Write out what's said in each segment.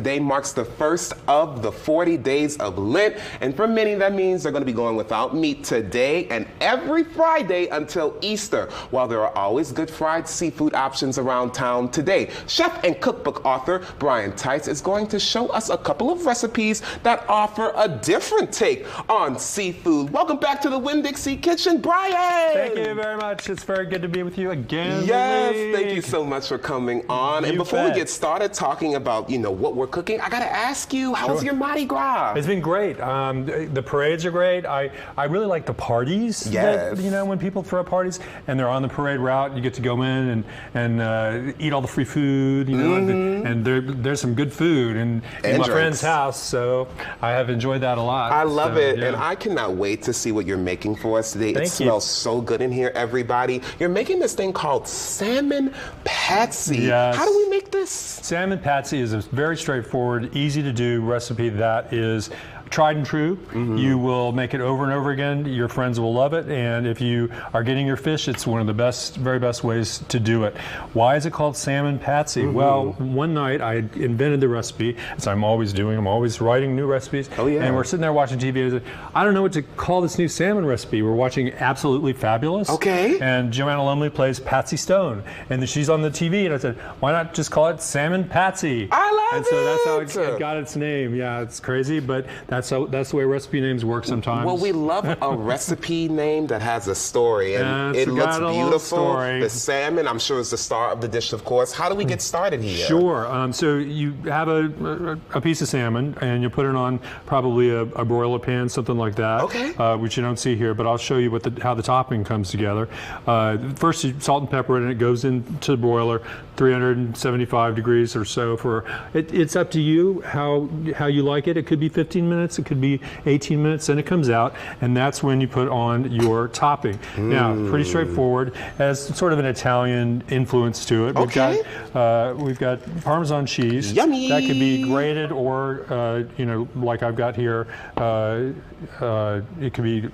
today marks the first of the 40 days of Lent, and for many that means they're going to be going without meat today and every Friday until Easter. While there are always good fried seafood options around town today, chef and cookbook author Brian Tice is going to show us a couple of recipes that offer a different take on seafood. Welcome back to the Winn-Dixie Kitchen, Brian! Thank you very much. It's very good to be with you again. Yes, thank you so much for coming on. And before we get started talking about, what we're cooking, I gotta ask you, how was your Mardi Gras? It's been great. The parades are great. I really like the parties. Yes. That, when people throw parties and they're on the parade route, you get to go in and eat all the free food, and there's some good food in my friend's house, so I have enjoyed that a lot. I love it, and I cannot wait to see what you're making for us today. It smells so good in here, everybody. You're making this thing called Salmon Patsy. Yes. How do we make this? Salmon Patsy is a very straightforward, easy to do recipe that is tried and true. You will make it over and over again. Your friends will love it, and if you are getting your fish, it's one of the very best ways to do it. Why is it called Salmon Patsy? Well, one night I invented the recipe, as I'm always doing. I'm always writing new recipes. Oh, yeah. And we're sitting there watching TV, and I said, I don't know what to call this new salmon recipe. We're watching Absolutely Fabulous. Okay. And Joanna Lumley plays Patsy Stone, and then she's on the TV, and I said, why not just call it Salmon Patsy? I love it! And so that's how it got its name. Yeah, it's crazy, but that's the way recipe names work sometimes. Well, we love a recipe name that has a story, and it looks beautiful. The salmon, I'm sure, is the star of the dish, of course. How do we get started here? Sure. So you have a piece of salmon, and you put it on probably a broiler pan, something like that. Okay. Which you don't see here, but I'll show you how the topping comes together. First, you salt and pepper it, and it goes into the broiler, 375 degrees or so. It's up to you how you like it. It could be 15 minutes. It could be 18 minutes, and it comes out, and that's when you put on your topping. Now, pretty straightforward, has sort of an Italian influence to it. Okay. We've got Parmesan cheese. Yummy. That could be grated, or like I've got here, it could be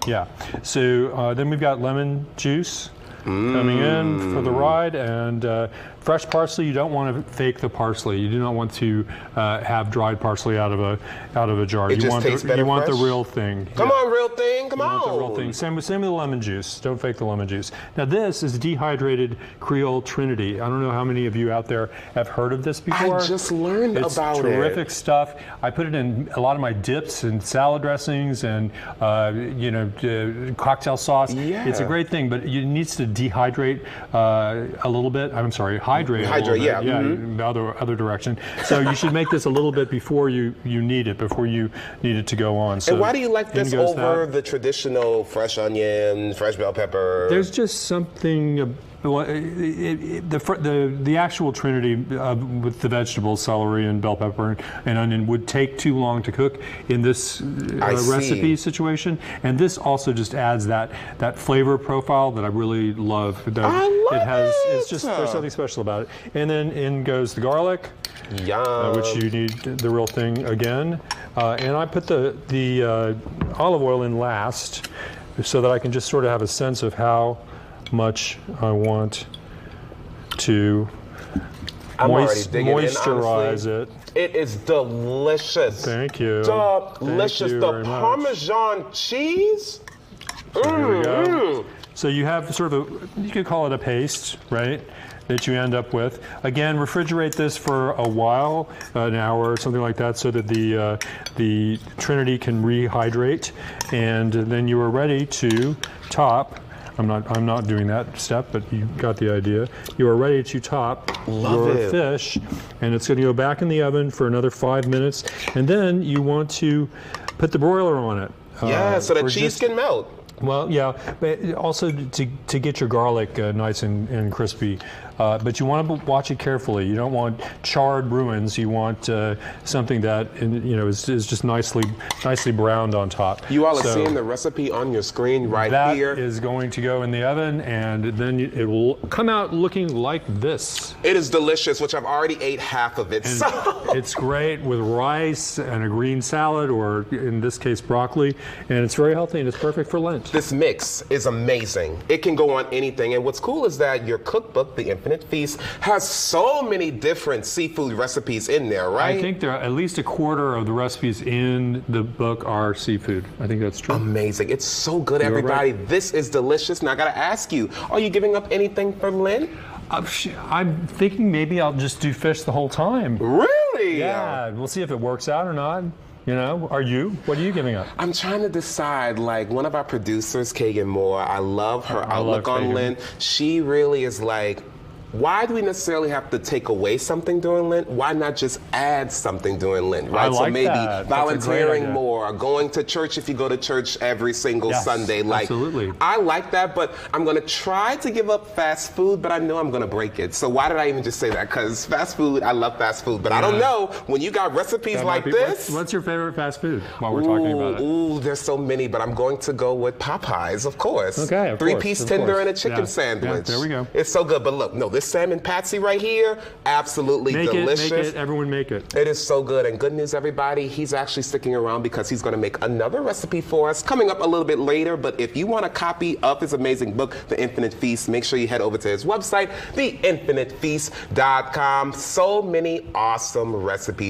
So then we've got lemon juice coming in for the ride, and fresh parsley. You don't want to fake the parsley. You do not want to have dried parsley out of a jar. You want the real thing. Come on, real thing. Come on. You want the real thing. Same with the lemon juice. Don't fake the lemon juice. Now this is dehydrated Creole Trinity. I don't know how many of you out there have heard of this before. I just learned about it. It's terrific stuff. I put it in a lot of my dips and salad dressings and cocktail sauce. Yeah. It's a great thing, but it needs to dehydrate a little bit. I'm sorry. Hydrate, the other direction. So you should make this a little bit before you need it to go on. So and why do you like this over the traditional fresh onion, fresh bell pepper? There's just something. Well, the actual Trinity with the vegetables, celery and bell pepper and onion, would take too long to cook in this recipe situation, and this also just adds that flavor profile that I really love. It's just there's something special about it. And then in goes the garlic, which you need the real thing again. And I put the olive oil in last, so that I can just sort of have a sense of how much I want to moisturize it. It is delicious. Thank you. Delicious. The Parmesan cheese. So here we go. So you have sort of you could call it a paste, right? That you end up with. Again, refrigerate this for a while, an hour or something like that, so that the Trinity can rehydrate, and then you are ready to top. I'm not doing that step, but you got the idea. You are ready to top your fish, and it's going to go back in the oven for another 5 minutes, and then you want to put the broiler on it. So the cheese can melt. Well, yeah, but also to get your garlic nice and crispy. But you want to watch it carefully. You don't want charred ruins. You want something that is just nicely browned on top. You all are seeing the recipe on your screen here. That is going to go in the oven, and then it will come out looking like this. It is delicious, which I've already ate half of it. It's great with rice and a green salad, or in this case broccoli, and it's very healthy and it's perfect for Lent. This mix is amazing. It can go on anything, and what's cool is that your cookbook, The Infinite Infinite Feast has so many different seafood recipes in there, right? I think there are at least a quarter of the recipes in the book are seafood. I think that's true. Amazing. It's so good, everybody. Right. This is delicious. Now, I got to ask you, are you giving up anything for Lent? I'm thinking maybe I'll just do fish the whole time. Really? Yeah, we'll see if it works out or not. You know, are you? What are you giving up? I'm trying to decide, like, one of our producers, Kagan Moore, I love her outlook on Lent. She really is like, why do we necessarily have to take away something during Lent? Why not just add something during Lent, right? I like so maybe that. volunteering more, or going to church if you go to church every single Sunday. Like, absolutely. I like that, but I'm going to try to give up fast food, but I know I'm going to break it. So why did I even just say that? Because fast food, I love fast food, but I don't know, when you got recipes That like this. What's your favorite fast food while we're talking about it? Ooh, there's so many, but I'm going to go with Popeyes, of course. Okay, of Three-piece course, tender and a chicken Yeah, sandwich. there we go. It's so good, but look, no, this Salmon Patsy right here, absolutely delicious. Make it, everyone make it. It is so good, and good news, everybody, he's actually sticking around because he's going to make another recipe for us coming up a little bit later. But if you want a copy of his amazing book, The Infinite Feast, make sure you head over to his website, theinfinitefeast.com. So many awesome recipes.